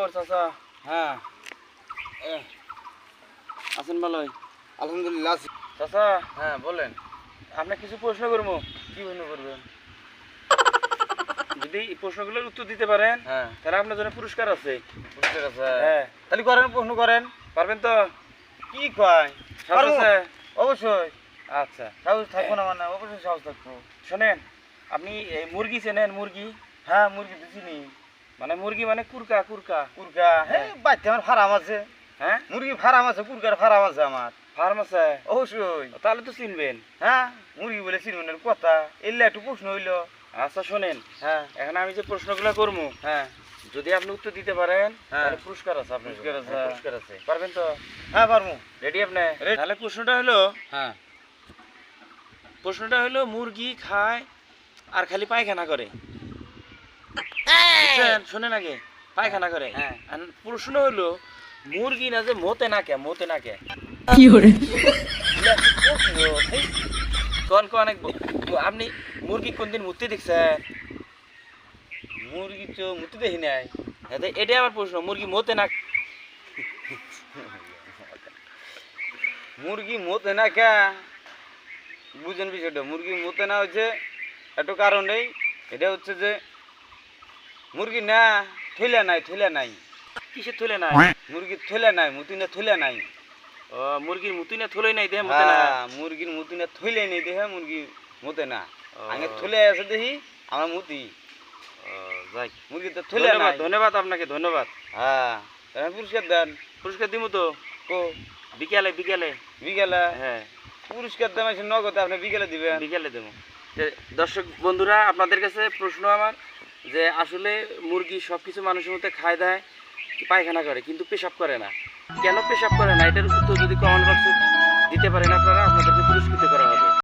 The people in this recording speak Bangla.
খবর চাচা? হ্যাঁ আছেন ভালোই? আলহামদুলিল্লাহ আছি। চাচা হ্যাঁ বলেন। আপনি কিছু প্রশ্ন করবো, কি মনে করবেন? যদি এই প্রশ্নগুলোর উত্তর দিতে পারেন হ্যাঁ তাহলে আপনার জন্য পুরস্কার আছে। বুঝতে গেছে। হ্যাঁ তাহলে করেন, প্রশ্ন করেন। পারবেন তো? কি কয়? সাহস পারবো। আছে? অবশ্যই আচ্ছা সাহস থাকবো না, মানে অবশ্যই সাহস থাকবো। শোনেন, আপনি এই মুরগি চেনেন? মুরগি হ্যাঁ মুরগি তো চিনি। মানে মুরগি মানে কুরকা কুরকা। কুরকা, হ্যাঁ বাড়িতে আমার ফার্ম আছে। হ্যাঁ মুরগি ফার্ম আছে, কুরকার ফার্ম আছে আমার। ফার্ম আছে? অবশ্যই। তাহলে তো চিনবেন। হ্যাঁ মুরগি বলে চিনবেন কথা, এলে একটু প্রশ্ন হইলো। আচ্ছা শোনেন, হ্যাঁ এখন আমি যে প্রশ্নগুলো করবো হ্যাঁ যদি আপনি উত্তর দিতে পারেন হ্যাঁ। তাহলে পুরস্কার আছে। আপনার পুরস্কার আছে। পুরস্কার আছে, পারবেন তো? হ্যাঁ পারবো। রেডি আপনি? Ready. তাহলে হ্যাঁ প্রশ্নটা হলো মুরগি খায় আর খালি পায়খানা করে। বুঝছেন? শোনেন আগে, পায়খানা করে। হ্যাঁ। আর প্রশ্ন হলো মুরগি না যে মতে না কে, মতে না কে। কোন কোন আপনি মুরগি কোনদিন মূর্তি দেখছেন? মুরগি তো মুতি দেখি নাই। এটাই আমার প্রশ্ন, মুরগি মতে না। মুরগি মতে না কে, বুঝেন বিষয়টা? মুরগি মতে না হচ্ছে একটু কারণ নেই। এটা হচ্ছে যে মুরগি না থইলা নাই, থইলা নাই। কিসের থলে নাই? মুরগির থইলা নাই, মুতি না থইলা নাই। ও মুরগির মুতি না থলে নাই, দেহ মতে না। হ্যাঁ, মুরগির মুতি না থইলে নেই দেখে মুরগি মতে না। ও। আগে থলে আছে দেখি আমরা মুতি। ও, যাই। মুরগি তো থইলা ধন্যবাদ, নাই। ধন্যবাদ আপনাকে, ধন্যবাদ। হ্যাঁ এখন পুরস্কার দেন। পুরস্কার দিব তো ও বিকালে, বিকালে। বিকেলে হ্যাঁ পুরস্কার দেন, আছে নগদ, আপনি বিকেলে দিবেন। বিকালে দেবো। দর্শক বন্ধুরা, আপনাদের কাছে প্রশ্ন আমার যে আসলে মুরগি সব কিছু মানুষের মধ্যে খায় দেয়, পায়খানা করে কিন্তু পেশাব করে না। কেন পেশাব করে না, এটার উত্তর যদি কমেন্ট বক্সে দিতে পারেন আপনারা, আপনাদেরকে পুরস্কৃত করা হবে।